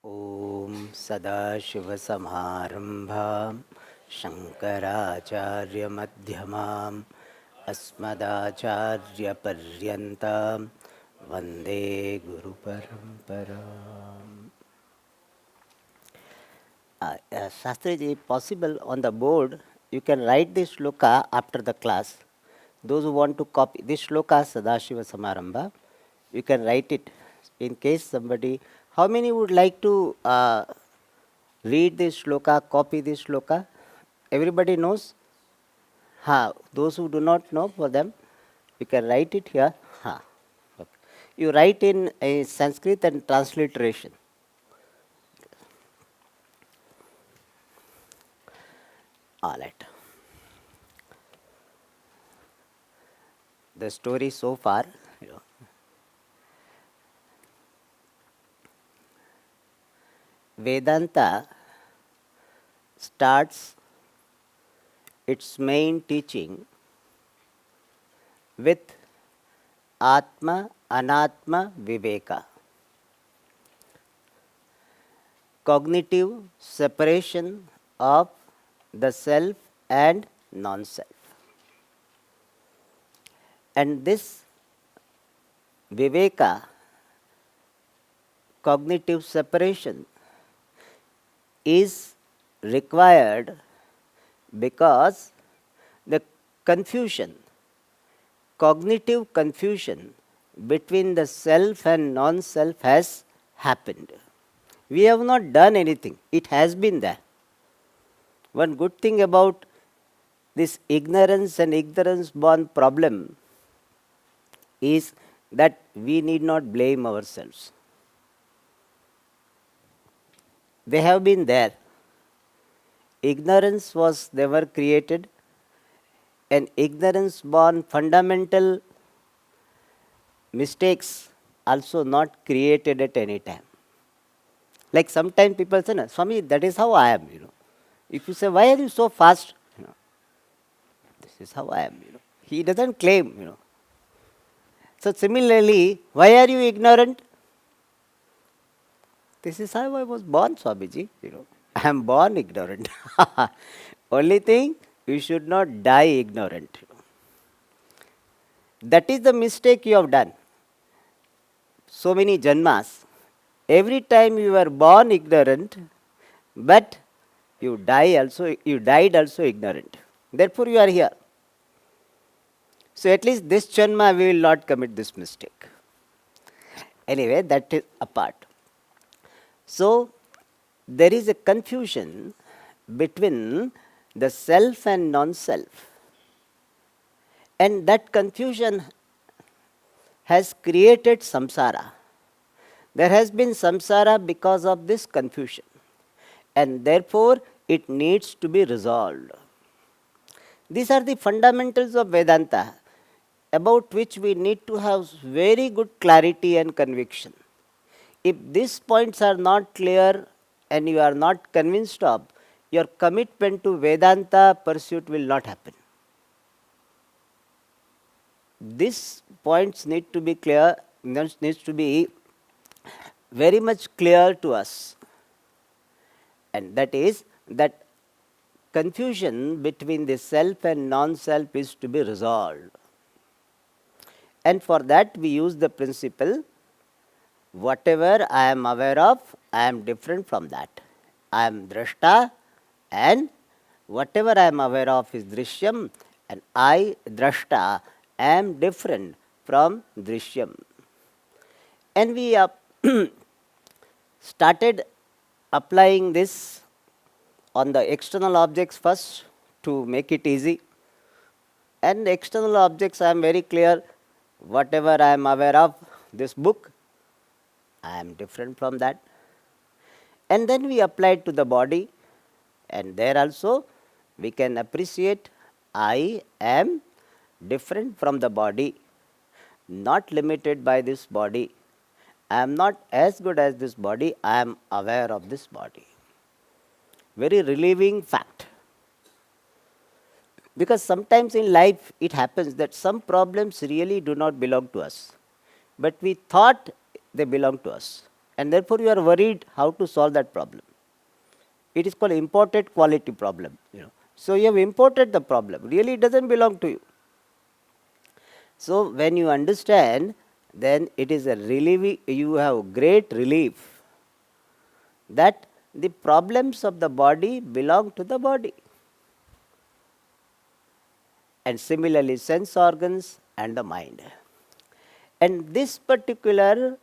ॐ सदाशिवसमारम्भां शङ्कराचार्यमध्यमाम् अस्मदाचार्यपर्यन्तां वन्दे गुरुपरम्पराम्. Shastriji, possible on the board, you can write this shloka after the class. Those who want to copy this shloka, Sadashiva Samarambha, you can write it in case somebody. How many would like to read this shloka, copy this shloka? Everybody knows? Ha, those who do not know, for them, you can write it here. Ha. Okay. You write in a Sanskrit and transliteration. All right. The story so far, Vedanta starts its main teaching with Atma Anatma Viveka, cognitive separation of the self and non-self. And this Viveka, cognitive separation, is required because the confusion, cognitive confusion between the self and non-self has happened. We have not done anything, it has been there. One good thing about this ignorance and ignorance born problem is that we need not blame ourselves. They have been there. Ignorance was never created, and ignorance born fundamental mistakes also not created at any time. Like sometimes people say, Swami, that is how I am, If you say, why are you so fast? This is how I am, He doesn't claim, So similarly, why are you ignorant? This is how I was born, Swamiji, I am born ignorant. Only thing, you should not die ignorant. That is the mistake you have done. So many janmas. Every time you were born ignorant, but you died also ignorant. Therefore you are here. So at least this janma we will not commit this mistake. Anyway, that is apart. So there is a confusion between the self and non-self. And that confusion has created samsara. There has been samsara because of this confusion. And therefore, it needs to be resolved. These are the fundamentals of Vedanta, about which we need to have very good clarity and conviction. If these points are not clear and you are not convinced of, your commitment to Vedanta pursuit will not happen. These points need to be clear, needs to be very much clear to us. And that is that confusion between the self and non-self is to be resolved. And for that we use the principle, whatever I am aware of, I am different from that. I am drashta, and whatever I am aware of is drishyam, and I, drashta, am different from drishyam. And we started applying this on the external objects first to make it easy. And the external objects, I am very clear, whatever I am aware of, this book, I am different from that. And then we applied to the body, and there also we can appreciate I am different from the body, not limited by this body. I am not as good as this body, I am aware of this body. Very relieving fact. Because sometimes in life it happens that some problems really do not belong to us, but we thought they belong to us. and therefore you are worried how to solve that problem. It is called imported quality problem. So you have imported the problem. Really, it doesn't belong to you. So when you understand, then it is a relief. You have great relief that the problems of the body belong to the body. And similarly, sense organs and the mind. And this particular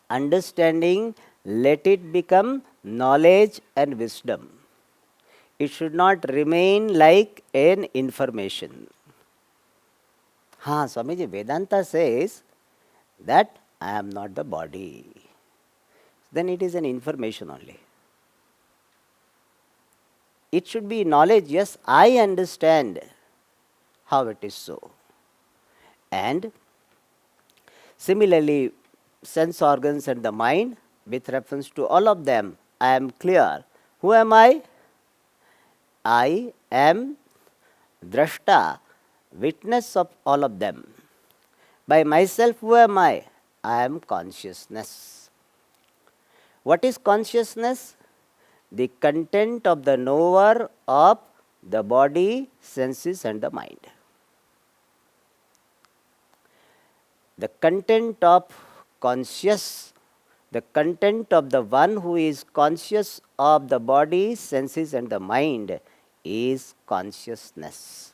understanding, let it become knowledge and wisdom. It should not remain like an information. Swamiji, Vedanta says that I am not the body. Then it is an information only. It should be knowledge. Yes, I understand how it is so. And similarly, sense organs and the mind, with reference to all of them, I am clear. Who am I? I am drashta, witness of all of them. By myself, who am I? I am consciousness. What is consciousness? The content of the knower of the body, senses and the mind. The content of conscious, the content of the one who is conscious of the body, senses and the mind is consciousness.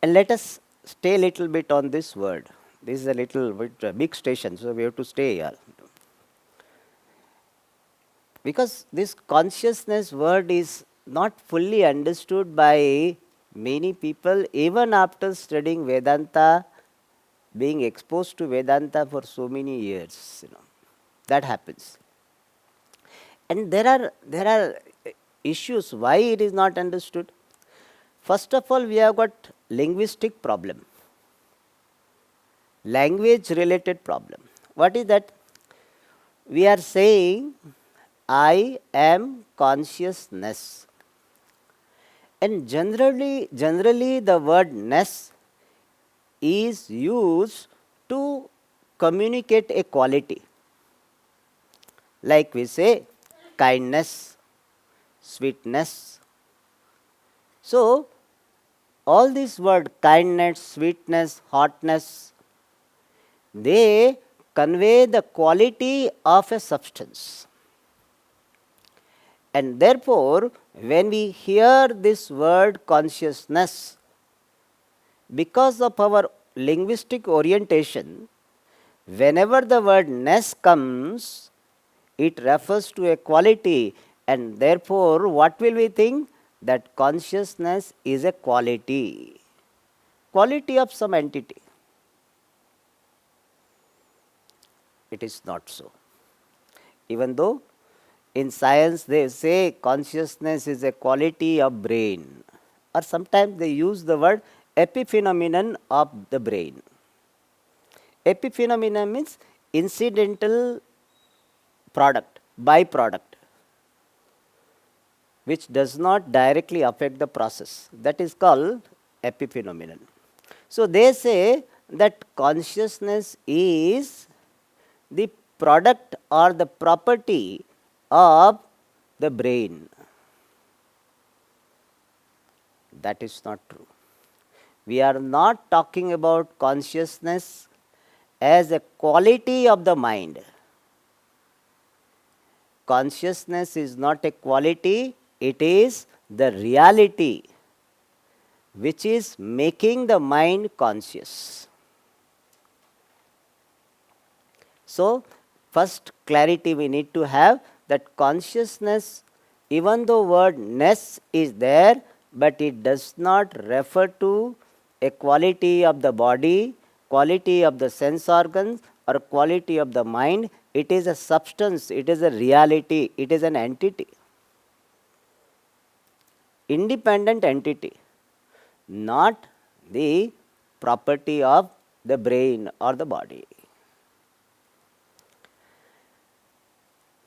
And let us stay a little bit on this word. This is a little bit big station, so we have to stay here. Because this consciousness word is not fully understood by many people, even after studying Vedanta, being exposed to Vedanta for so many years. That happens. And there are issues why it is not understood. First of all, we have got linguistic problem, language related problem. What is that? We are saying I am consciousness, and generally the word ness is used to communicate a quality, like we say kindness, sweetness. So all these words, kindness, sweetness, hotness, they convey the quality of a substance. And therefore, when we hear this word consciousness, because of our linguistic orientation, whenever the word ness comes, it refers to a quality, and therefore, what will we think? That consciousness is a quality of some entity. It is not so. Even though in science they say consciousness is a quality of brain, or sometimes they use the word epiphenomenon of the brain. Epiphenomenon means incidental product, byproduct, which does not directly affect the process. That is called epiphenomenon. So they say that consciousness is the product or the property of the brain. That is not true. We are not talking about consciousness as a quality of the mind. Consciousness is not a quality, it is the reality which is making the mind conscious. So, first clarity we need to have that consciousness, even though word ness is there, but it does not refer to a quality of the body, quality of the sense organs, or quality of the mind. It is a substance, it is a reality, it is an entity. Independent entity, not the property of the brain or the body.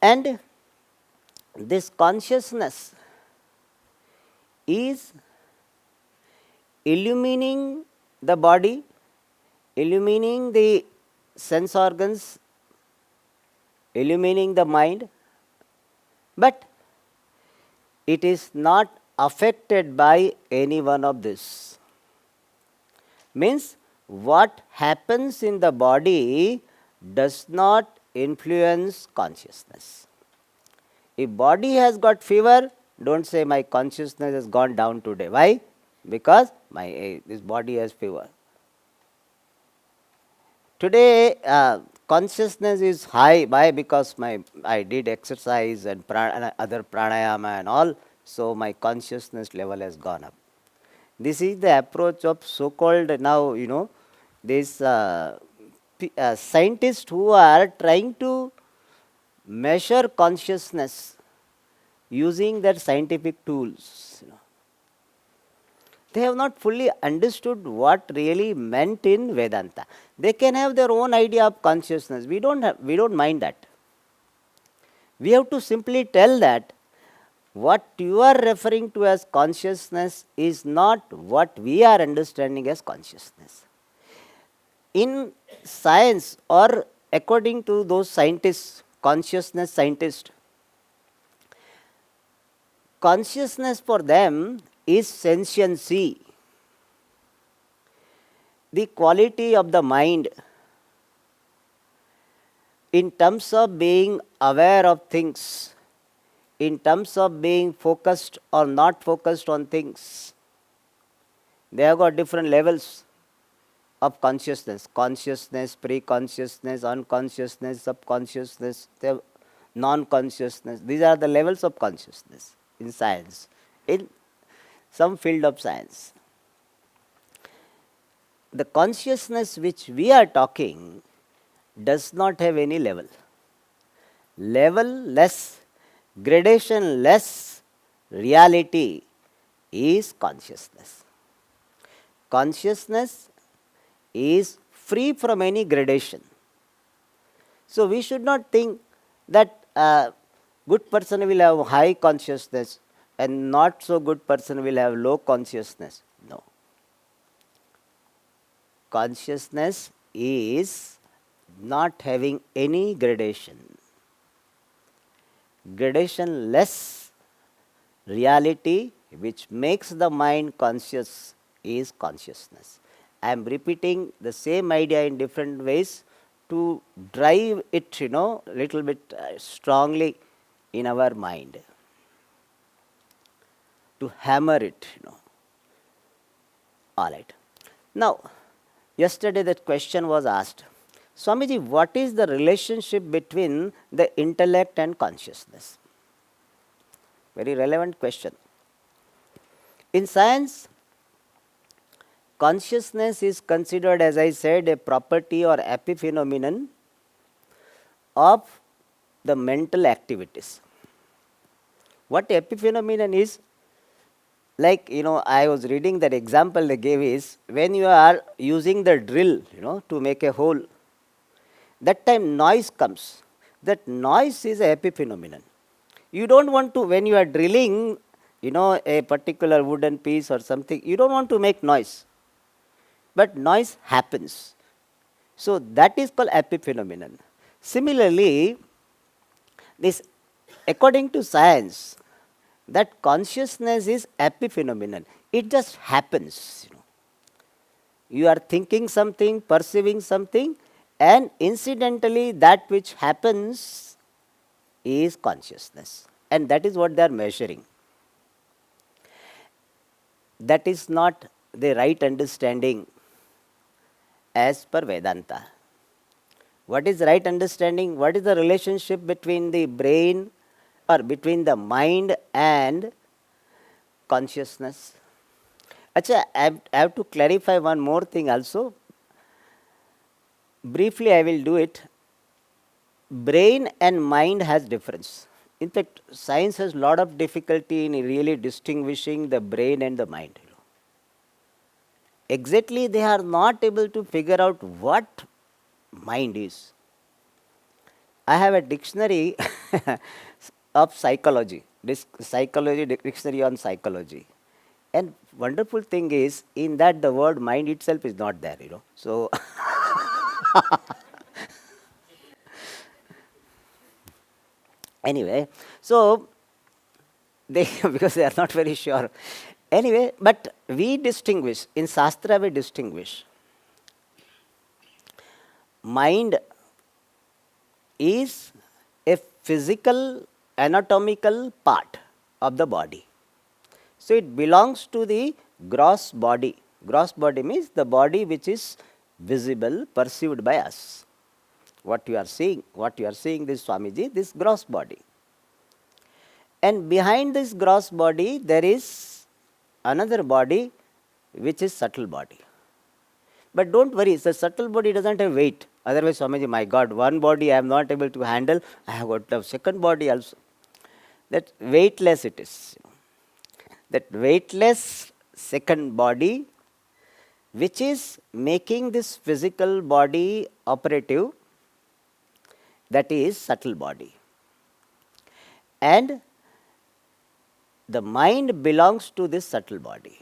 And this consciousness is illumining the body, illumining the sense organs illumining the mind, but it is not affected by any one of this. Means what happens in the body does not influence consciousness. If body has got fever, don't say my consciousness has gone down today. Why? Because this body has fever. Today, consciousness is high. Why? Because I did exercise and other pranayama and all, so my consciousness level has gone up. This is the approach of so-called now, these scientists who are trying to measure consciousness using their scientific tools. They have not fully understood what really meant in Vedanta. They can have their own idea of consciousness. We don't mind that. We have to simply tell that what you are referring to as consciousness is not what we are understanding as consciousness. In science, or according to those scientists, consciousness scientists, consciousness for them is sentiency, the quality of the mind in terms of being aware of things, in terms of being focused or not focused on things. They have got different levels of consciousness: consciousness, pre-consciousness, unconsciousness, subconsciousness, non-consciousness. These are the levels of consciousness in science, in some field of science. The consciousness which we are talking does not have any level. Level-less, gradation-less reality is consciousness. Consciousness is free from any gradation. So we should not think that a good person will have high consciousness and not so good person will have low consciousness. No. Consciousness is not having any gradation. Gradation-less reality which makes the mind conscious is consciousness. I am repeating the same idea in different ways to drive it, little bit strongly in our mind, to hammer it, All right. Now, yesterday that question was asked, Swamiji, what is the relationship between the intellect and consciousness? Very relevant question. In science, consciousness is considered, as I said, a property or epiphenomenon of the mental activities. What epiphenomenon is? Like, I was reading that example they gave is, when you are using the drill, to make a hole, that time noise comes. That noise is a epiphenomenon. You don't want to, when you are drilling, a particular wooden piece or something, you don't want to make noise. But noise happens. So that is called epiphenomenon. Similarly, this, according to science, that consciousness is epiphenomenon. It just happens. You are thinking something, perceiving something, and incidentally that which happens is consciousness. And that is what they are measuring. That is not the right understanding as per Vedanta. What is right understanding? What is the relationship between the brain or between the mind and consciousness? Achha, I have to clarify one more thing also. Briefly, I will do it. Brain and mind has difference. In fact, science has lot of difficulty in really distinguishing the brain and the mind. Exactly, they are not able to figure out what mind is. I have a dictionary of psychology, dictionary on psychology. And wonderful thing is, in that the word mind itself is not there, So Anyway, so they because they are not very sure. Anyway, but we distinguish, in Shastra we distinguish. Mind is a physical anatomical part of the body. So it belongs to the gross body. Gross body means the body which is visible, perceived by us. What you are seeing this Swamiji, this gross body. And behind this gross body, there is another body which is subtle body. But don't worry, the subtle body doesn't have weight. Otherwise, Swamiji, my God, one body I am not able to handle, I have got a second body also. That weightless it is. That weightless second body, which is making this physical body operative, that is subtle body. And the mind belongs to this subtle body.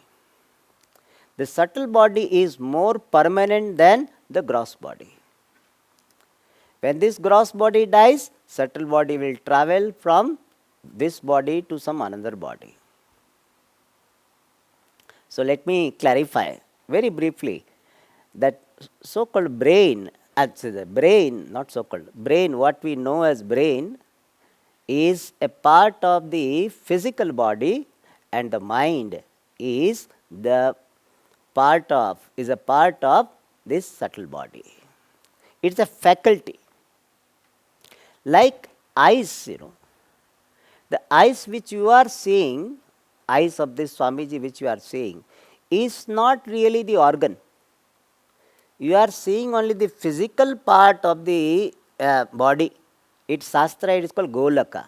The subtle body is more permanent than the gross body. When this gross body dies, subtle body will travel from this body to some another body. So let me clarify very briefly that so-called brain, the brain, not so-called, brain, what we know as brain, is a part of the physical body, and the mind is a part of this subtle body. It's a faculty. Like eyes, the eyes which you are seeing, eyes of this Swamiji which you are seeing, is not really the organ. You are seeing only the physical part of the body. It's Shastra, it is called Golaka.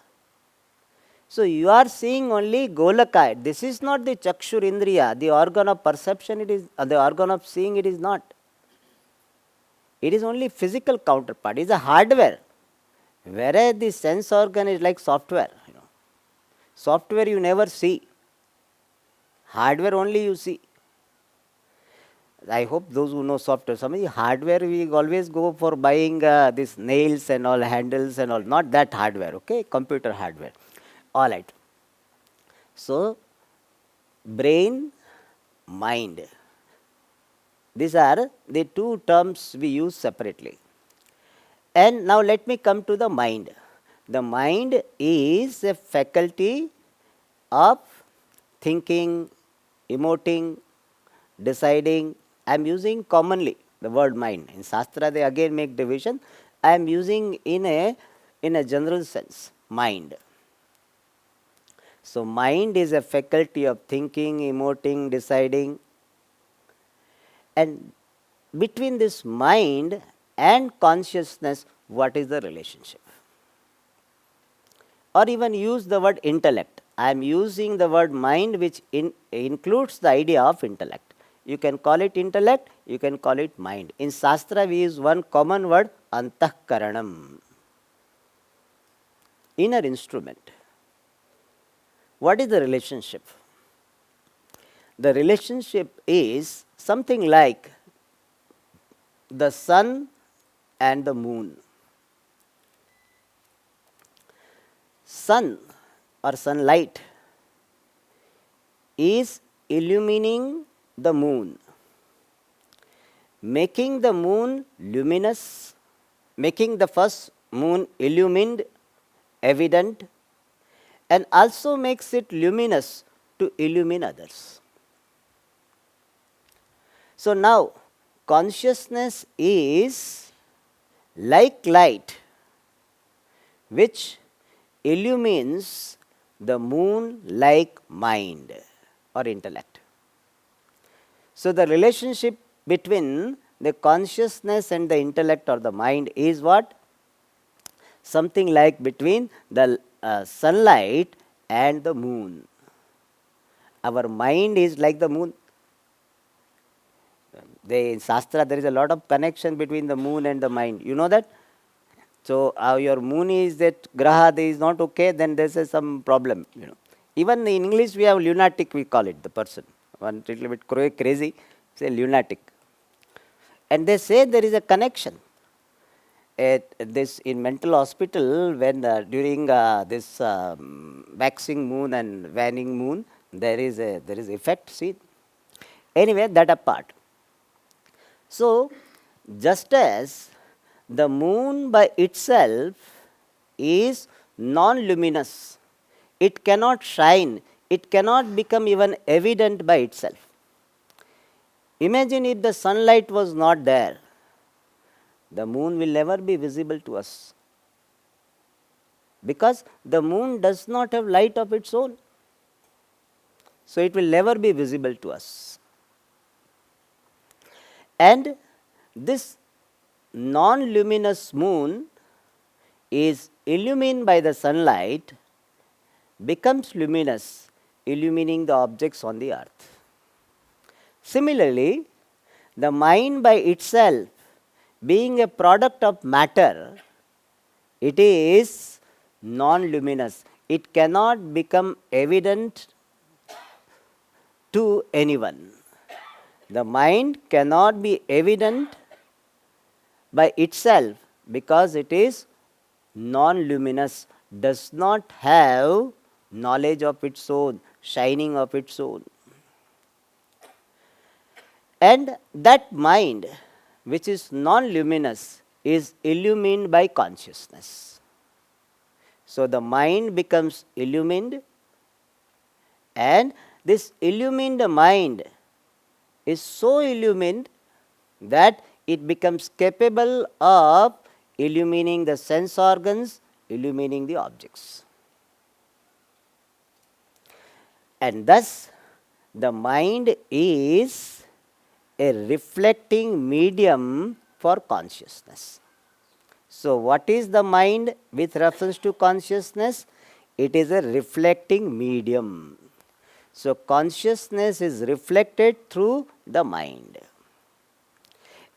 So you are seeing only Golaka. This is not the Chakshur Indriya, the organ of perception, it is the organ of seeing, it is not. It is only physical counterpart, it is a hardware. Whereas the sense organ is like software. Software you never see. Hardware only you see. I hope those who know software, some hardware we always go for buying these nails and all, handles and all, not that hardware, okay, computer hardware. All right. So, brain, mind. These are the two terms we use separately. And now let me come to the mind. The mind is a faculty of thinking, emoting, deciding. I am using commonly the word mind. In Shastra they again make division. I am using in a general sense, mind. So mind is a faculty of thinking, emoting, deciding. And between this mind and consciousness, what is the relationship? Or even use the word intellect. I am using the word mind, which includes the idea of intellect. You can call it intellect, you can call it mind. In Shastra we use one common word, antahkaranam. Inner instrument. What is the relationship? The relationship is something like the sun and the moon. Sun or sunlight is illumining the moon, making the moon luminous, making the first moon illumined, evident, and also makes it luminous to illumine others. So now, consciousness is like light which illumines the moon like mind or intellect. So the relationship between the consciousness and the intellect or the mind is what? Something like between the sunlight and the moon. Our mind is like the moon. In Shastra there is a lot of connection between the moon and the mind. You know that? So your moon is that graha is not okay, then there is some problem. Even in English we have lunatic, we call it, the person. One little bit crazy, say lunatic. And they say there is a connection. at this in mental hospital when during this waxing moon and waning moon there is effect seen. Anyway, that apart. So, just as the moon by itself is non-luminous, it cannot shine, it cannot become even evident by itself. Imagine if the sunlight was not there, the moon will never be visible to us, because the moon does not have light of its own. So, it will never be visible to us. And this non-luminous moon is illumined by the sunlight, becomes luminous, illumining the objects on the earth. Similarly, the mind by itself, being a product of matter, it is non-luminous. It cannot become evident to anyone. The mind cannot be evident by itself because it is non-luminous, does not have knowledge of its own, shining of its own. And that mind, which is non-luminous, is illumined by consciousness. So the mind becomes illumined, and this illumined mind is so illumined that it becomes capable of illumining the sense organs, illumining the objects. And thus, the mind is a reflecting medium for consciousness. So, what is the mind with reference to consciousness? It is a reflecting medium. So, consciousness is reflected through the mind.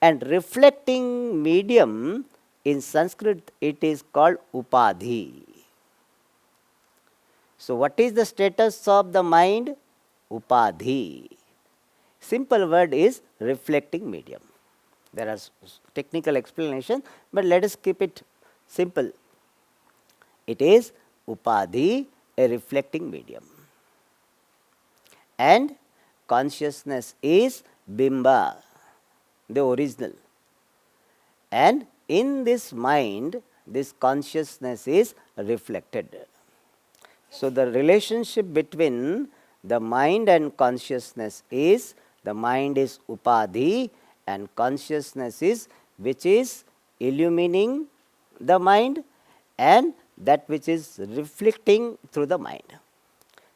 And reflecting medium in Sanskrit, it is called upadhi. So, what is the status of the mind? Upadhi. Simple word is reflecting medium. There are technical explanations, but let us keep it simple. It is upadhi, a reflecting medium. And consciousness is bimba, the original. And in this mind, this consciousness is reflected. So, the relationship between the mind and consciousness is, the mind is upadhi and consciousness is which is illumining the mind and that which is reflecting through the mind.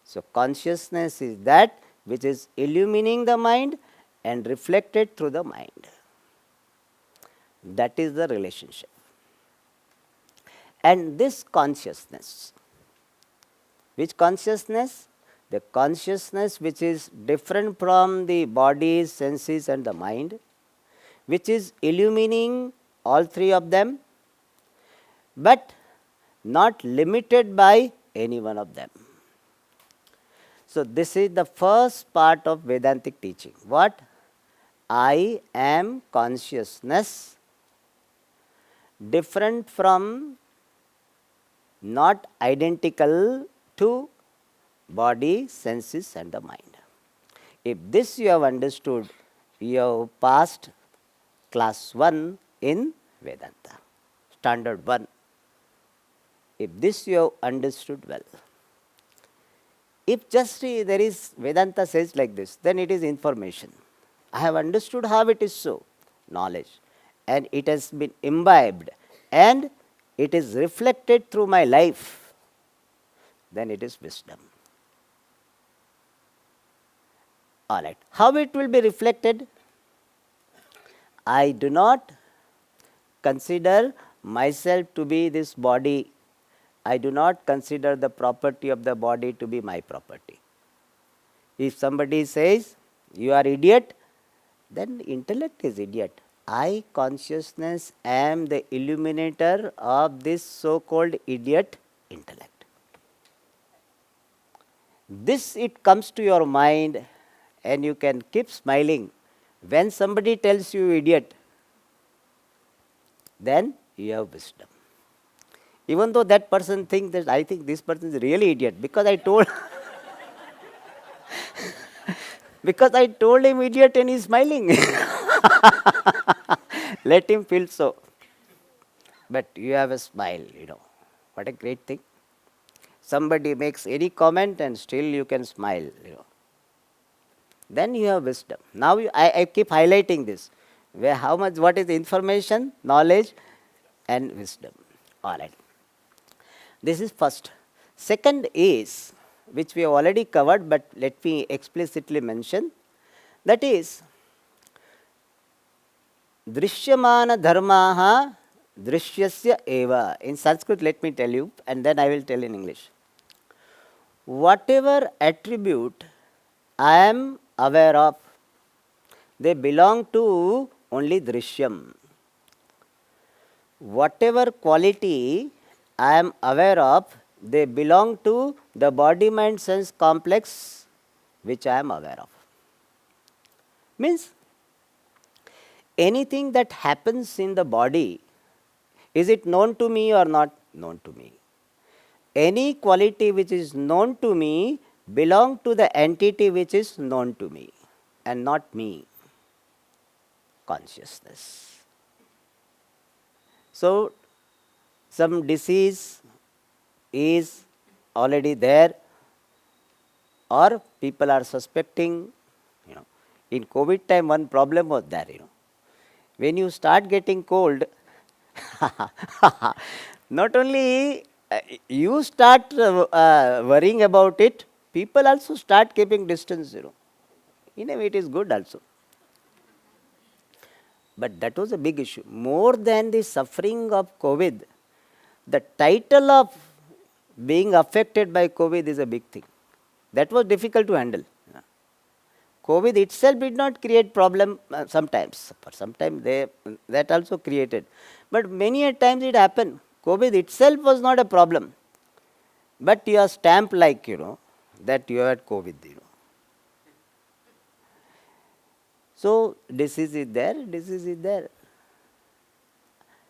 So, consciousness is that which is illumining the mind and reflected through the mind. That is the relationship. And this consciousness, which consciousness? The consciousness which is different from the body, senses and the mind, which is illumining all three of them, but not limited by any one of them. So, this is the first part of Vedantic teaching. What? I am consciousness, different from, not identical to body, senses and the mind. If this you have understood, you have passed class 1 in Vedanta, standard 1. If this you have understood well. If just there is, Vedanta says like this, then it is information. I have understood how it is so, knowledge, and it has been imbibed and it is reflected through my life, then it is wisdom. All right. How it will be reflected? I do not consider myself to be this body. I do not consider the property of the body to be my property. If somebody says, you are idiot, then intellect is idiot. I, consciousness, am the illuminator of this so-called idiot intellect. This, it comes to your mind and you can keep smiling. When somebody tells you idiot, then you have wisdom. Even though that person thinks that I think this person is really idiot because I told because I told him idiot and he's smiling. Let him feel so. But you have a smile, you know. What a great thing. Somebody makes any comment and still you can smile, you know. Then you have wisdom. Now I keep highlighting this. Where how much what is the information, knowledge and wisdom. All right. This is first. Second is, which we have already covered, but let me explicitly mention, that is Drishyamana dharmaha drishyasya eva. In Sanskrit, let me tell you, and then I will tell in English. Whatever attribute I am aware of, they belong to only Drishyam. Whatever quality I am aware of, they belong to the body mind sense complex which I am aware of. Means anything that happens in the body, is it known to me or not known to me? Any quality which is known to me belong to the entity which is known to me and not me. Consciousness. So some disease is already there or people are suspecting, you know. In COVID time one problem was there, you know. When you start getting cold, not only you start worrying about it, people also start keeping distance, you know. In a way, it is good also. But that was a big issue. More than the suffering of COVID, the title of being affected by COVID is a big thing. That was difficult to handle. COVID itself did not create problem sometimes. For sometimes that also created. But many a times it happened. COVID itself was not a problem. But you are stamped like, you know, that you had COVID, you know. So disease is there, disease is there.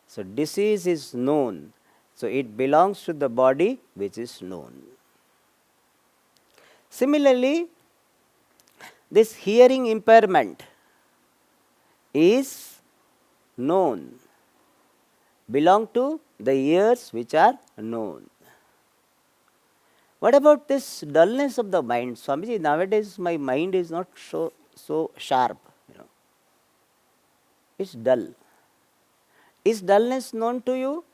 So disease is known. So it belongs to the body which is known. Similarly, this hearing impairment is known, belong to the ears which are known. What about this dullness of the mind? Swamiji, nowadays my mind is not so sharp, you know. It's dull. Is dullness known to you?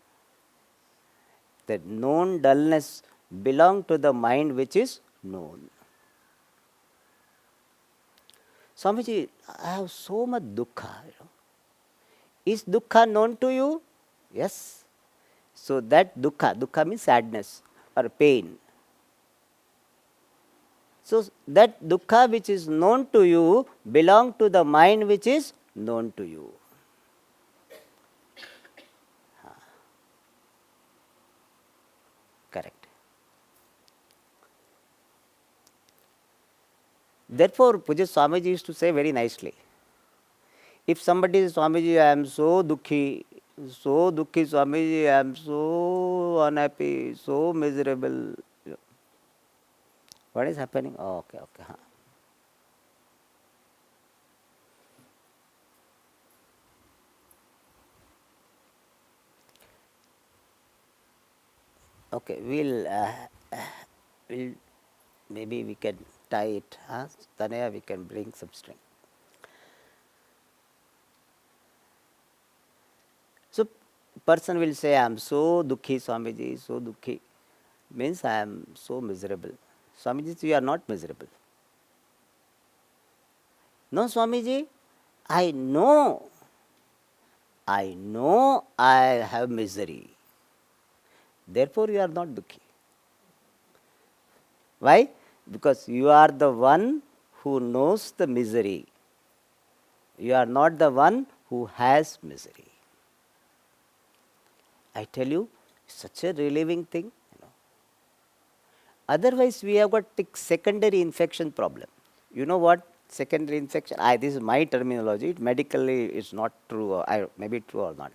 That known dullness belong to the mind which is known. Swamiji, I have so much dukkha. You know. Is dukkha known to you? Yes. So that dukkha means sadness or pain. So that dukkha which is known to you belong to the mind which is known to you. Correct. Therefore, Puja Swamiji used to say very nicely, if somebody says, Swamiji, I am so dukhi Swamiji, I am so unhappy, so miserable. What is happening? Oh, okay. Okay, we'll maybe we can tie it. Tanaya, we can bring some string. So, person will say, I am so dukhi, Swamiji, so dukhi. Means I am so miserable. Swamiji, you are not miserable. No, Swamiji, I know I have misery. Therefore, you are not dukhi. Why? Because you are the one who knows the misery. You are not the one who has misery. I tell you, such a relieving thing. You know. Otherwise, we have got the secondary infection problem. You know what? Secondary infection. This is my terminology. Medically, it's not true. Or maybe true or not.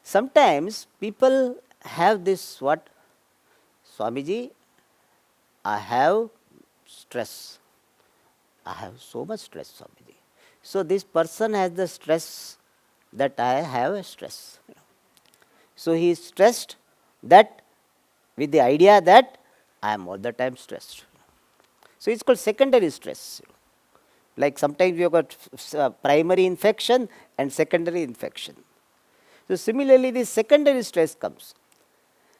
Sometimes people have this what? Swamiji, I have stress. I have so much stress, Swamiji. So this person has the stress that I have a stress. So he is stressed that with the idea that I am all the time stressed. So it's called secondary stress. Like sometimes you have got primary infection and secondary infection. So similarly, the secondary stress comes.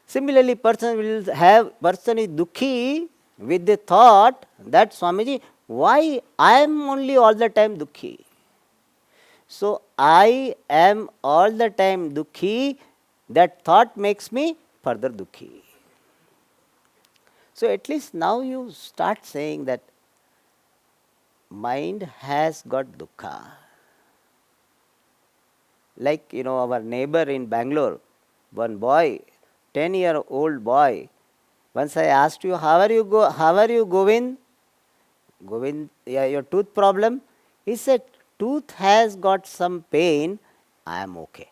Similarly, person is dukhi with the thought that Swamiji, why I am only all the time dukhi? So I am all the time dukhi, that thought makes me further dukhi. So at least now you start saying that mind has got dukkha. Like, our neighbor in Bangalore, one boy, 10-year-old boy, once I asked you, how are you, Govind? Govind, yeah, your tooth problem? He said, tooth has got some pain, I am okay.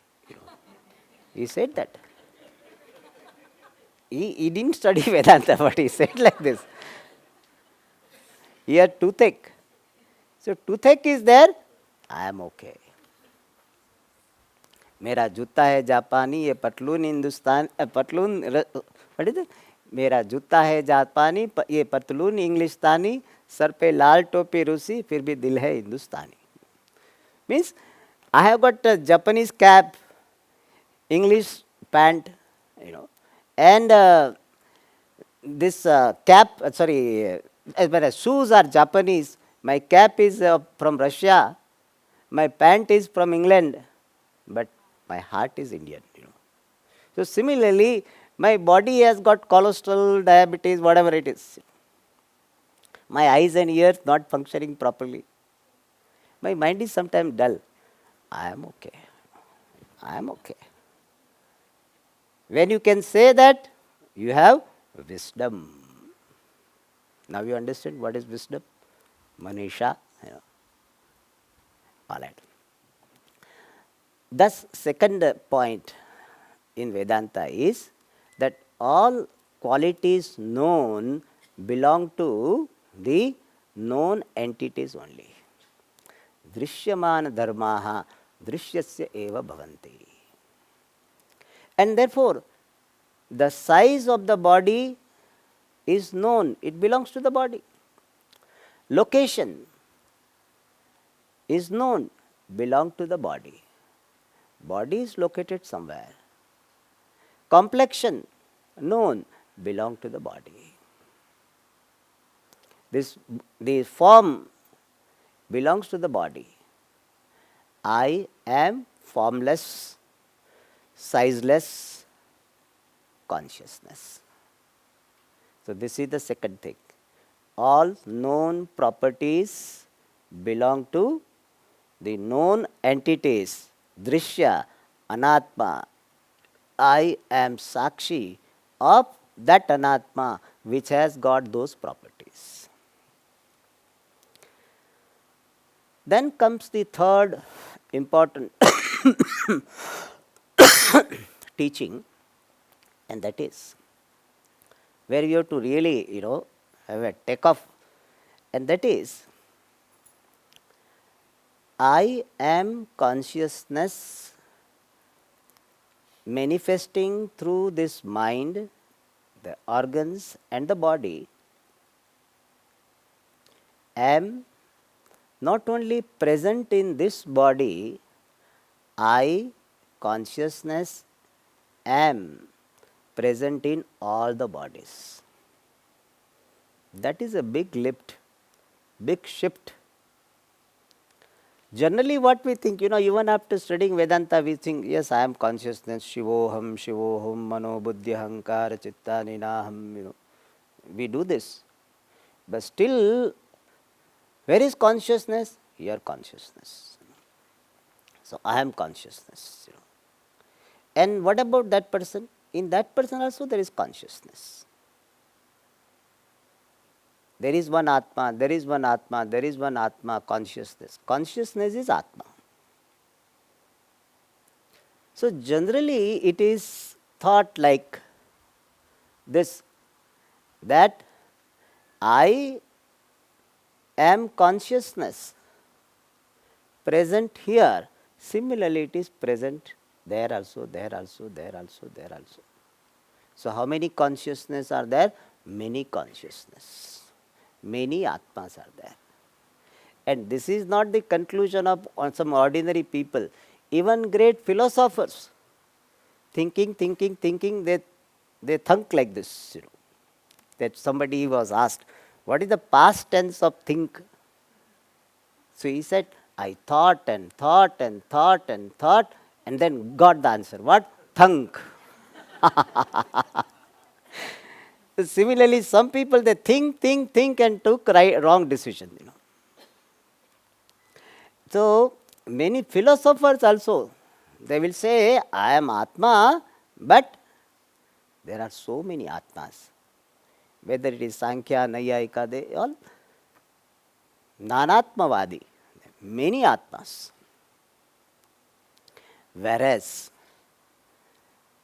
He said that. He didn't study Vedanta, but he said like this. Here, toothache. So, toothache is there, I am okay. मेरा जूता है जापानी, ये पतलून हिंदुस्तान, पतलून what is it? मेरा जूता है जापानी, ये पतलून इंग्लिशतानी, सर पे लाल टोपी रूसी, फिर भी दिल है हिंदुस्तानी. Means I have got a Japanese cap, English pant, and this cap, my shoes are Japanese, my cap is from Russia, my pant is from England, but my heart is Indian. So similarly, my body has got cholesterol, diabetes, whatever it is. My eyes and ears not functioning properly. My mind is sometimes dull. I am okay. I am okay. When you can say that, you have wisdom. Now you understand what is wisdom? Manisha. All right. Thus, second point in Vedanta is that all qualities known belong to the known entities only. Drishyamana dharmaha drishyasya eva bhavanti. And therefore, the size of the body is known, it belongs to the body. Location is known, belong to the body. Body is located somewhere. Complexion, known, belong to the body. The form belongs to the body. I am formless, sizeless consciousness. So this is the second thing. All known properties belong to the known entities. Drishya, Anatma. I am Sakshi of that Anatma which has got those properties. Then comes the third important teaching, and that is where you have to really, have a takeoff, and that is I am consciousness manifesting through this mind, the organs and the body, am not only present in this body, I, consciousness, am present in all the bodies. That is a big lift, big shift. Generally what we think, even after studying Vedanta, we think, yes, I am consciousness, Shivoham, Mano, Buddhi, Hankara, Chitta, Ninaham, we do this. But still, where is consciousness? Here consciousness. So I am consciousness. And what about that person? In that person also there is consciousness. There is one Atma, there is one Atma, there is one Atma, consciousness. Consciousness is Atma. So generally it is thought like this, that I am consciousness present here. Similarly, it is present there also, there also, there also, there also. So how many consciousness are there? Many consciousness. Many Atmas are there. And this is not the conclusion of some ordinary people. Even great philosophers, thinking, they think like this, that somebody was asked, what is the past tense of think? So he said, I thought and thought and thought and thought, and then got the answer. What? Thunk. Similarly, some people, they think and took wrong decision. So many philosophers also, they will say, I am Atma, but there are so many Atmas. Whether it is Sankhya, Nayayika, they all Nanatmavadi, many Atmas. Whereas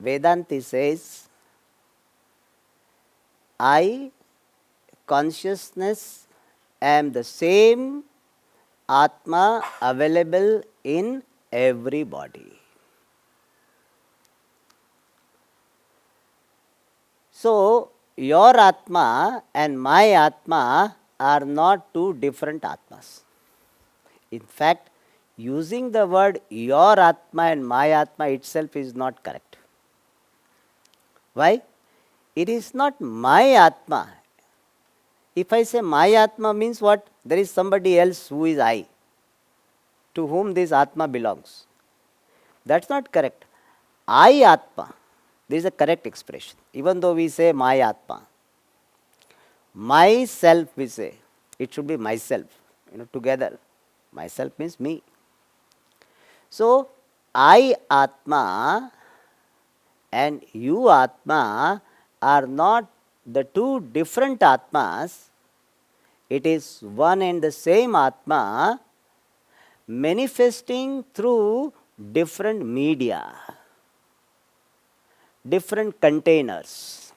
Vedanti says, I, consciousness, am the same Atma available in every body. So, your Atma and my Atma are not two different Atmas. In fact, using the word your Atma and my Atma itself is not correct. Why? It is not my Atma. If I say my Atma means what? There is somebody else who is I, to whom this Atma belongs. That's not correct. I Atma, this is a correct expression. Even though we say my Atma, myself we say, it should be myself, together. Myself means me. So, I Atma and you Atma are not the two different Atmas. It is one and the same Atma manifesting through different media, different containers.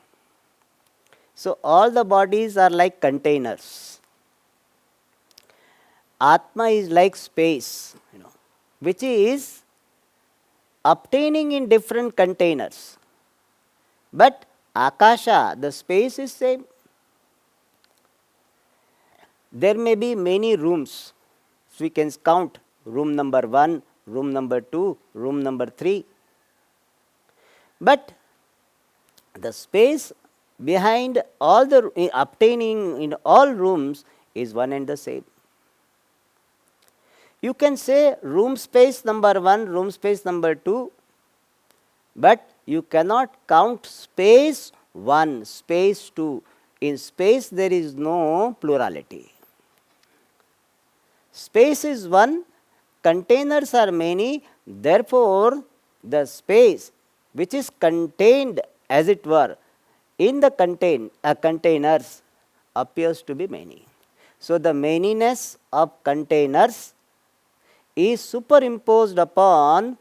So all the bodies are like containers. Atma is like space, which is obtaining in different containers. But Akasha, the space is same. There may be many rooms. So we can count room number 1, room number 2, room number 3. But the space behind all the obtaining in all rooms is one and the same. You can say room space number 1, room space number 2, but you cannot count space 1, space 2. In space there is no plurality. Space is one, containers are many, therefore the space which is contained, as it were, in the containers appears to be many. So the manyness of containers is superimposed upon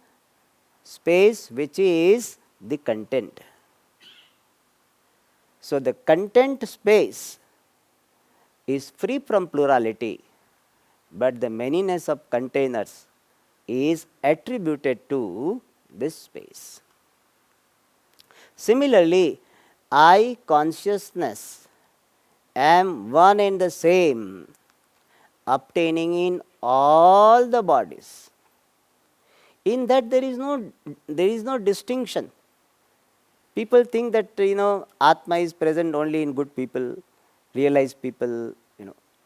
space which is the content. So the content space is free from plurality, but the manyness of containers is attributed to this space. Similarly, I, consciousness, am one and the same, obtaining in all the bodies. In that there is no distinction. People think that Atma is present only in good people, realized people,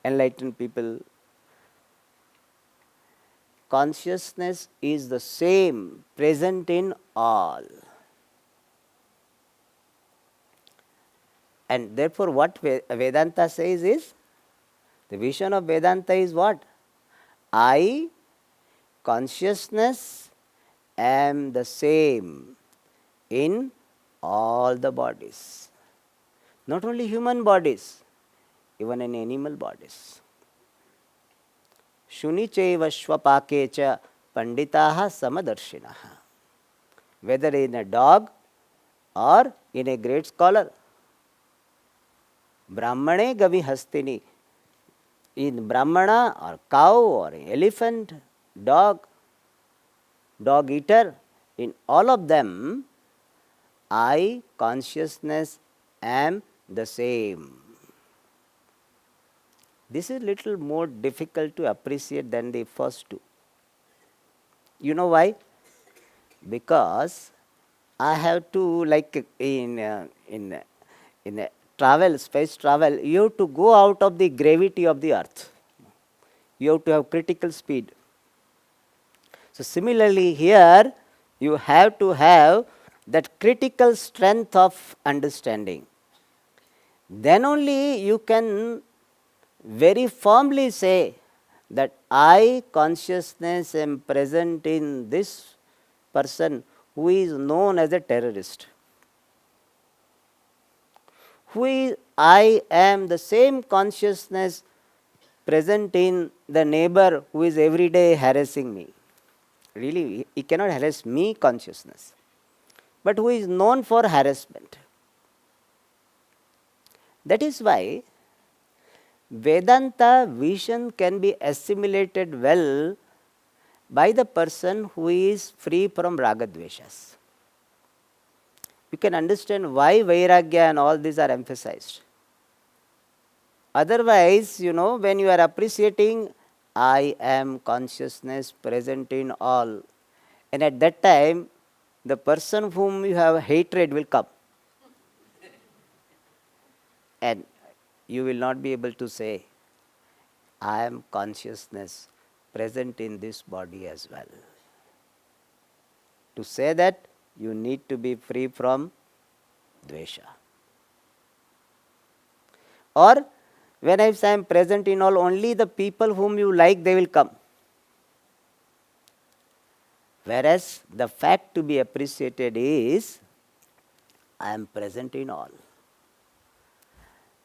enlightened people. Consciousness is the same, present in all. And therefore what Vedanta says is, the vision of Vedanta is what? I, consciousness, am the same in all the bodies. Not only human bodies, even in animal bodies. Shuni chaiva shvapake cha panditaha samadarshinaha. whether in a dog or in a great scholar. Brahmane gavi hastini. In Brahmana or cow or elephant, dog eater, in all of them, I, consciousness, am the same. This is little more difficult to appreciate than the first two. You know why? Because I have to, like in travel, space travel, you have to go out of the gravity of the earth. You have to have critical speed. So similarly here, you have to have that critical strength of understanding. Then only you can very firmly say that I, consciousness, am present in this person who is known as a terrorist. I am the same consciousness present in the neighbor who is every day harassing me. Really, he cannot harass me, consciousness, but who is known for harassment. That is why Vedanta vision can be assimilated well by the person who is free from ragadveshas. You can understand why vairagya and all these are emphasized. Otherwise, when you are appreciating, I am consciousness present in all, and at that time, the person whom you have hatred will come. And you will not be able to say, I am consciousness present in this body as well. To say that, you need to be free from dvesha. Or, when I say I am present in all, only the people whom you like, they will come. Whereas, the fact to be appreciated is, I am present in all.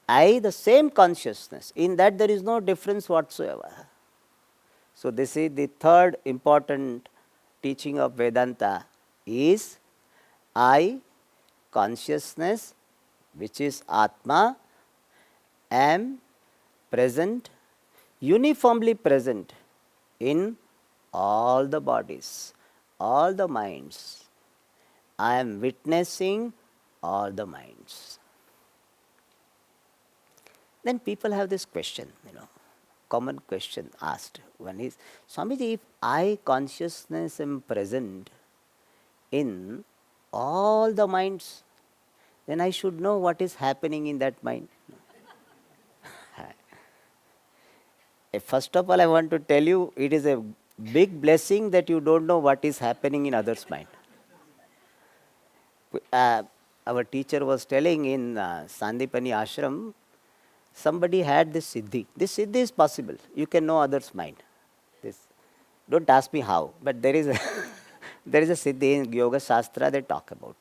I, the same consciousness. In that there is no difference whatsoever. So this is the third important teaching of Vedanta is I, consciousness, which is Atma, am present, uniformly present in all the bodies, all the minds. I am witnessing all the minds. Then people have this question, common question asked. One is, Swamiji, if I, consciousness, am present in all the minds, then I should know what is happening in that mind. First of all, I want to tell you, it is a big blessing that you don't know what is happening in others' mind. Our teacher was telling in Sandipani Ashram, somebody had this siddhi. This siddhi is possible. You can know others' mind. Don't ask me how, but there is a there is a siddhi in Yoga Shastra they talk about.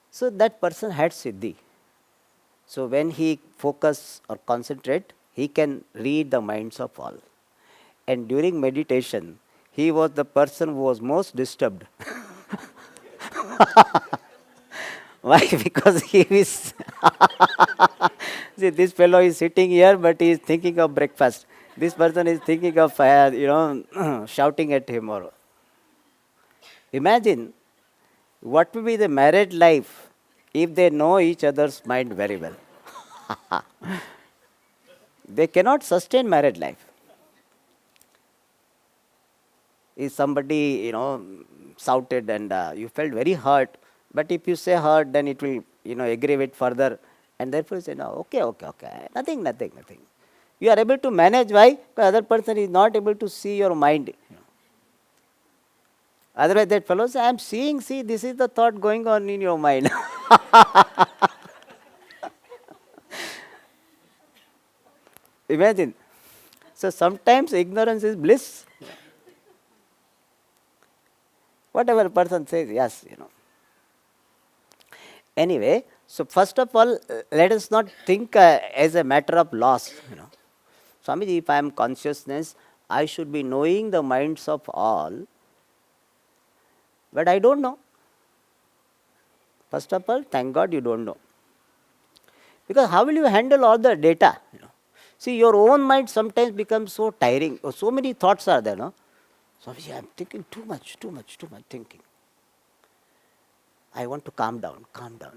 So that person had siddhi. So when he focus or concentrate, he can read the minds of all. And during meditation, he was the person who was most disturbed. Why? Because he is see, this fellow is sitting here, but he is thinking of breakfast. This person is thinking of shouting at him. Or imagine what will be the married life if they know each other's mind very well. They cannot sustain married life. If somebody shouted and you felt very hurt, but if you say hurt, then it will aggravate further, and therefore you say no, okay, nothing. You are able to manage. Why? The other person is not able to see your mind. Otherwise, that fellow says, I am seeing. See, this is the thought going on in your mind. Imagine. So sometimes ignorance is bliss. Whatever person says, yes, Anyway, so first of all, let us not think as a matter of loss. Swamiji, if I am consciousness, I should be knowing the minds of all. But I don't know. First of all, thank God you don't know. Because how will you handle all the data? See, your own mind sometimes becomes so tiring. So many thoughts are there, no? So I'm thinking too much thinking. I want to calm down.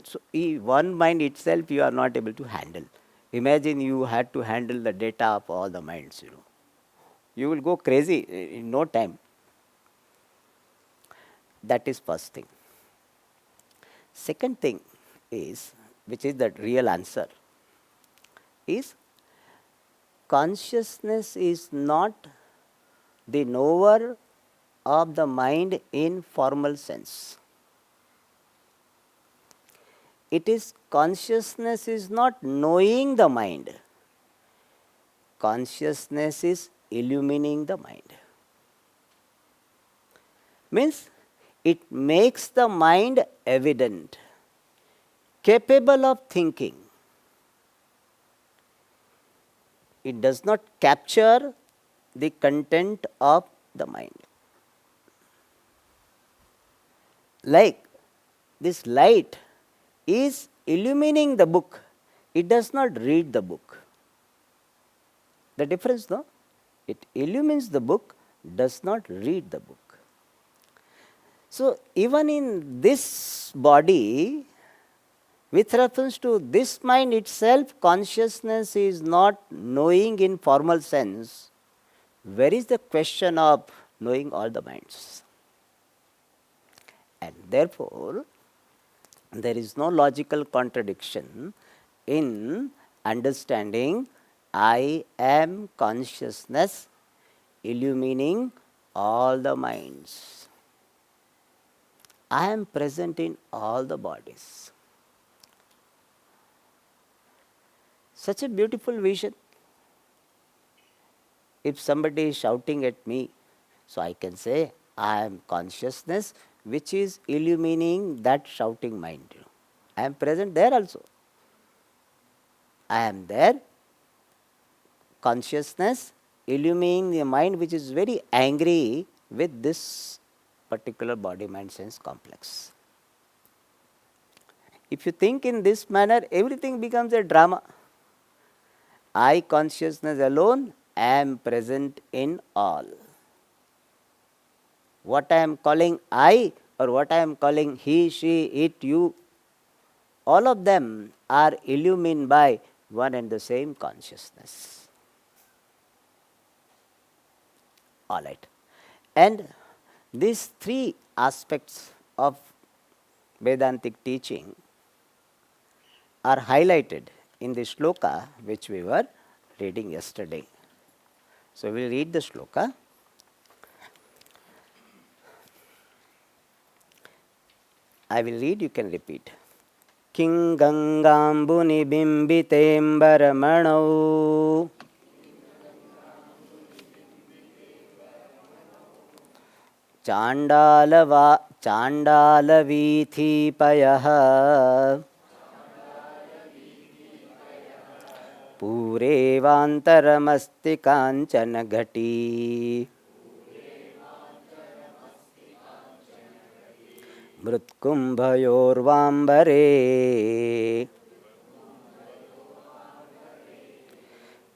So one mind itself you are not able to handle. Imagine you had to handle the data of all the minds. You will go crazy in no time. That is first thing. Second thing is, which is the real answer, is consciousness is not the knower of the mind in formal sense. It is consciousness is not knowing the mind. Consciousness is illumining the mind. Means it makes the mind evident, capable of thinking. It does not capture the content of the mind. Like this light is illumining the book, it does not read the book. The difference, no? It illumines the book, does not read the book. So even in this body, with reference to this mind itself, consciousness is not knowing in formal sense. Where is the question of knowing all the minds? And therefore, there is no logical contradiction in understanding I am consciousness illumining all the minds. I am present in all the bodies. Such a beautiful vision. If somebody is shouting at me, so I can say, I am consciousness which is illumining that shouting mind. I am present there also. I am there, consciousness illumining the mind which is very angry with this particular body mind sense complex. If you think in this manner, everything becomes a drama. I, consciousness alone, am present in all. What I am calling I, or what I am calling he, she, it, you, all of them are illumined by one and the same consciousness. All right. And these three aspects of Vedantic teaching are highlighted in the shloka which we were reading yesterday. So we will read the shloka. I will read, you can repeat. King Gangambuni Bimbitembaramano Chandalaviithipayah Purevantaramasti Kanchana Ghati Mrutkumbhayorvambare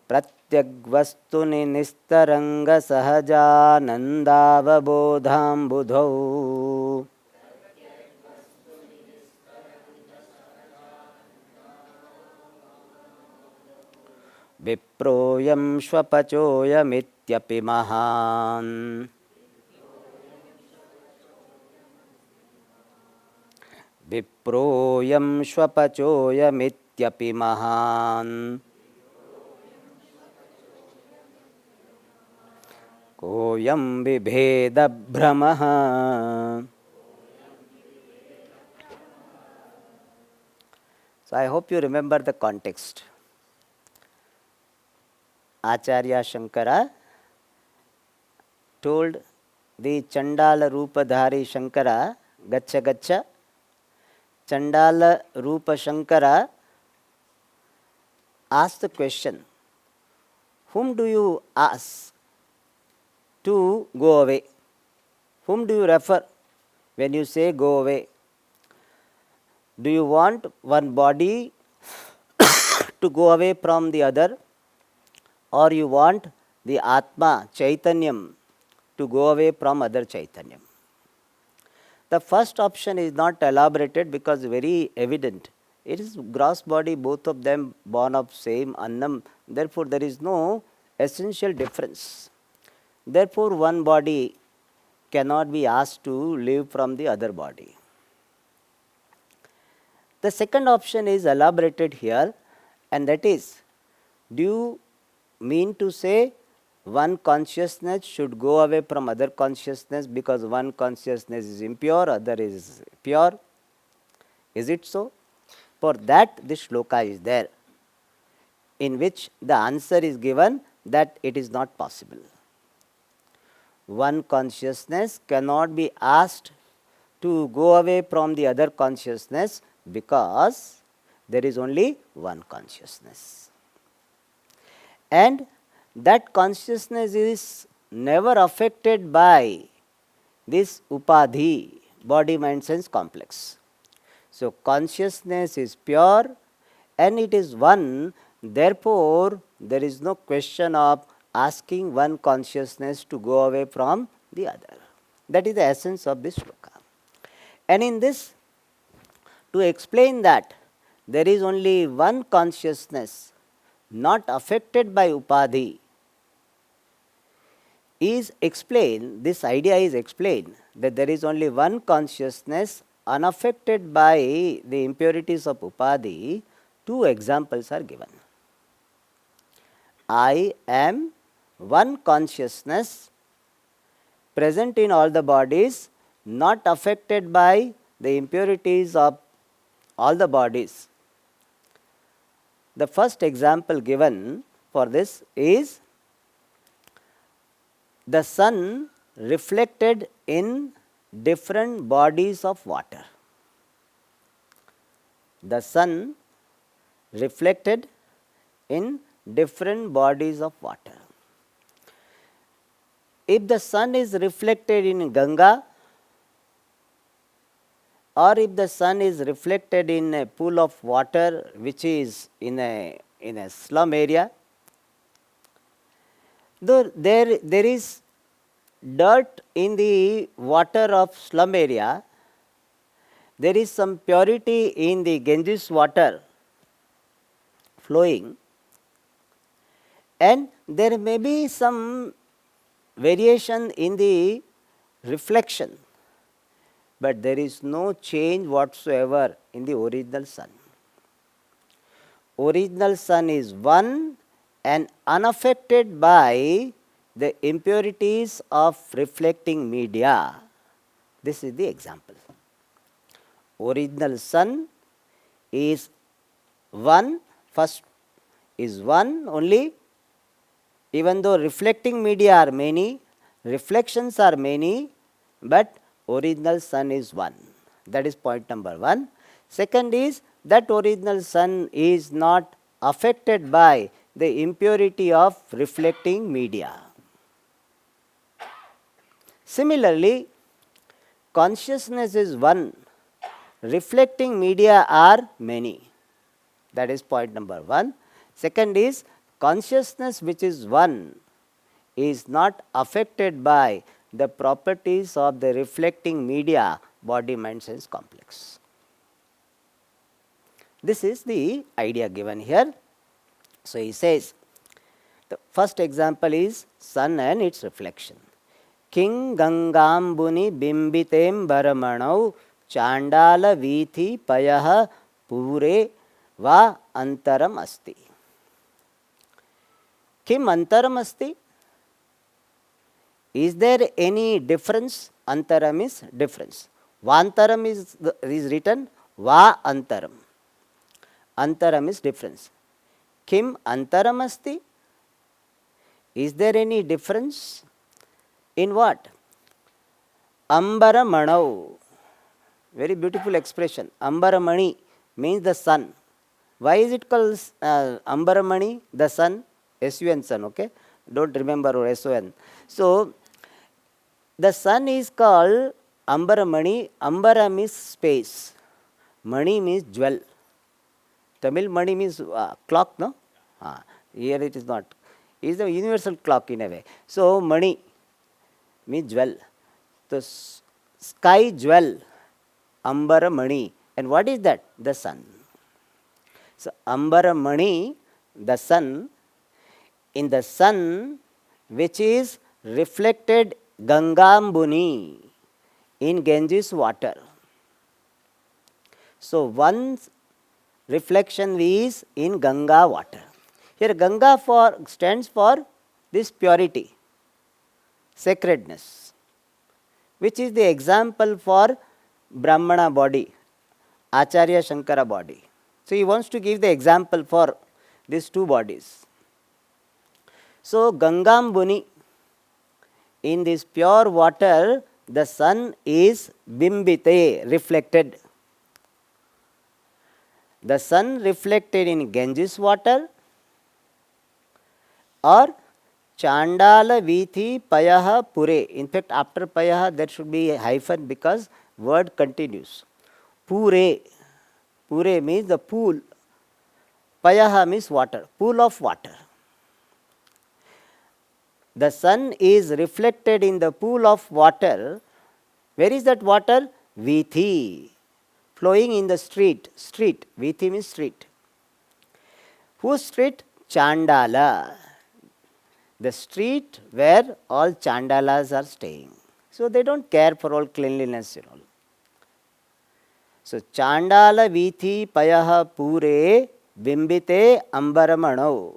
Pratyagvastuni nistaranga sahajanandavabodhambudhau Viproyam shvapachoyamithyapi mahan Viproyam shvapachoyamithyapi mahan Koyam vibheda brahmaha. So I hope you remember the context. Acharya Shankara told the Chandala Rupadhari Shankara, Gacha Gacha. Chandala Rupa Shankara asked the question, whom do you ask to go away? Whom do you refer When you say go away, do you want one body to go away from the other, or you want the Atma, Chaitanyam, to go away from other Chaitanyam? The first option is not elaborated because very evident. It is gross body, both of them born of same Annam. Therefore, there is no essential difference. Therefore, one body cannot be asked to live from the other body. The second option is elaborated here, and that is, do you mean to say one consciousness should go away from other consciousness because one consciousness is impure, other is pure? Is it so? For that, this shloka is there, in which the answer is given that it is not possible. One consciousness cannot be asked to go away from the other consciousness because there is only one consciousness. And that consciousness is never affected by this upadhi, body, mind, sense complex. So, consciousness is pure and it is one, therefore, there is no question of asking one consciousness to go away from the other. That is the essence of this shloka. And in this, to explain that there is only one consciousness not affected by upadhi, is explained, this idea is explained that there is only one consciousness unaffected by the impurities of upadhi. Two examples are given. I am one consciousness present in all the bodies, not affected by the impurities of all the bodies. The first example given for this is the sun reflected in different bodies of water. The sun reflected in different bodies of water. If the sun is reflected in Ganga, or if the sun is reflected in a pool of water which is in a slum area, though there is dirt in the water of slum area, there is some purity in the Ganges water flowing, and there may be some variation in the reflection, but there is no change whatsoever in the original sun. Original sun is one and unaffected by the impurities of reflecting media. This is the example. Original sun is one, first is one only, even though reflecting media are many, reflections are many, but original sun is one. That is point number one. Second is that original sun is not affected by the impurity of reflecting media. Similarly, consciousness is one, reflecting media are many. That is point number one. Second is consciousness which is one is not affected by the properties of the reflecting media, body, mind, sense complex. This is the idea given here. So, he says, the first example is sun and its reflection. King Gangambuni Bimbitem Baramanau Chandala Vithi Payaha Pure Va Antaram Asti. Kim Antaram Asti? Is there any difference? Antaram is difference. Vantaram is written Va Antaram. Antaram is difference. Kim Antaram Asti? Is there any difference? In what? Ambara Manau. Very beautiful expression. Ambara Mani means the sun. Why is it called Ambara Mani? The sun. S-U-N sun, okay? Don't remember S-O-N. So, the sun is called Ambara Mani, Ambara means space. Mani means jewel. Tamil Mani means clock, no? Here it is not. It is a universal clock in a way. So Mani means jewel. The sky jewel, Ambara Mani. And what is that? The sun. So Ambara Mani, the sun. In the sun, which is reflected Gangambuni in Ganges water. So one reflection is in Ganga water. Here Ganga stands for this purity, sacredness, which is the example for Brahmana body, Acharya Shankara body. So he wants to give the example for these two bodies. So Gangambuni, in this pure water, the sun is bimbite, reflected. The sun reflected in Ganges water or Chandala Vithi Payaha Pure. In fact, after Payaha there should be a hyphen because word continues. Pure. Pure means the pool. Payaha means water, pool of water. The sun is reflected in the pool of water. Where is that water? Vithi. Flowing in the street. Street. Vithi means street. Whose street? Chandala. The street where all Chandalas are staying. So they don't care for all cleanliness, you know. So Chandala Vithi Payaha Pure Bimbite Ambaramano.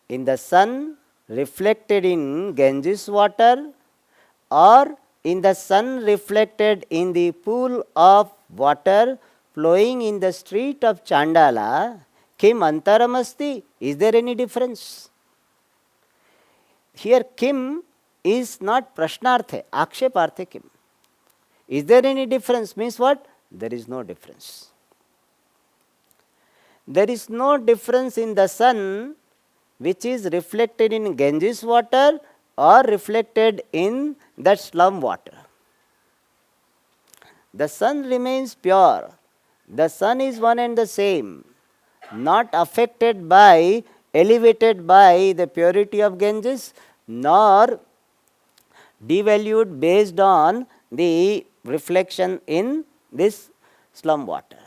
In the sun reflected in Ganges water or in the sun reflected in the pool of water flowing in the street of Chandala, Kim Antaramasti? Is there any difference? Here Kim is not Prashnarthe, Aksheparthe Kim. Is there any difference? Means what? There is no difference. There is no difference in the sun which is reflected in Ganges water or reflected in that slum water. The sun remains pure. The sun is one and the same, not affected by, elevated by the purity of Ganges, nor devalued based on the reflection in this slum water.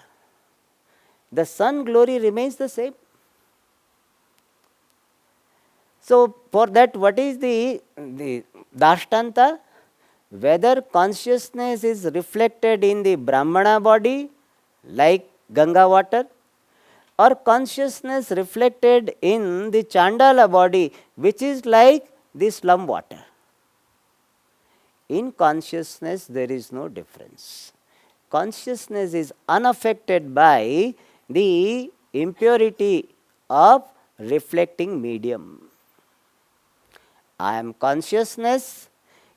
The sun glory remains the same. So for that, what is the Dashtanta? Whether consciousness is reflected in the Brahmana body, like Ganga water, or consciousness reflected in the Chandala body, which is like the slum water. In consciousness, there is no difference. Consciousness is unaffected by the impurity of reflecting medium. I am consciousness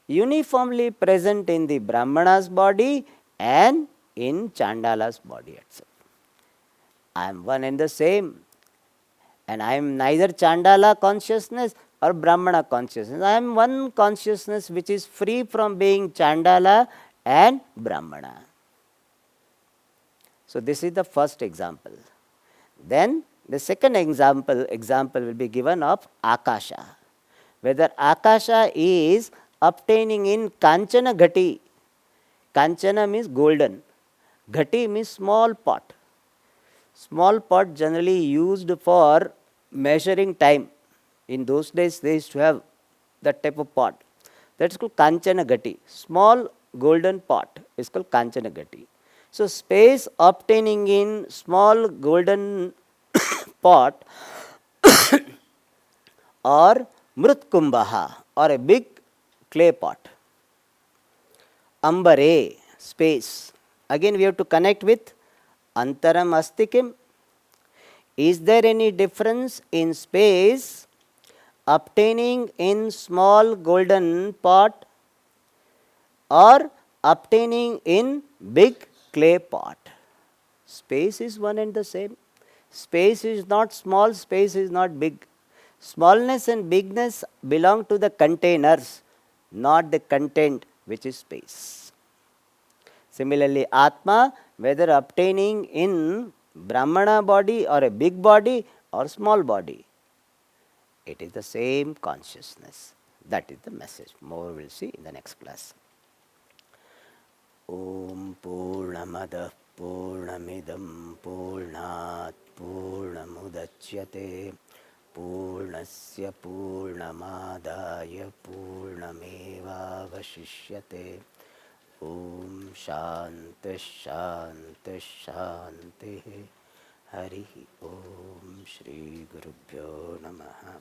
uniformly present in the Brahmana's body and in Chandala's body itself. I am one and the same. And I am neither Chandala consciousness or Brahmana consciousness. I am one consciousness which is free from being Chandala and Brahmana. So this is the first example. Then the second example will be given of Akasha. Whether Akasha is obtaining in Kanchana Ghati. Kanchana means golden. Ghati means small pot. Small pot generally used for measuring time. In those days they used to have that type of pot. That's called Kanchana Ghati. Small golden pot is called Kanchana Ghati. So space obtaining in small golden pot or Mrutkumbaha or a big clay pot. Ambare, space. Again we have to connect with Antaram Astikim. Is there any difference in space obtaining in small golden pot or obtaining in big clay pot? Space is one and the same. Space is not small, space is not big. Smallness and bigness belong to the containers, not the content which is space. Similarly, Atma, whether obtaining in Brahmana body or a big body or small body, it is the same consciousness. That is the message. More we'll see in the next class. Om Purnamada Purnamidam Purnat Purnamudachyate Purnasya Purnamadaya Purnamevavashishyate. Om Shanti Shanti Shanti. Hari Om Shri Gurubhyo Namaha.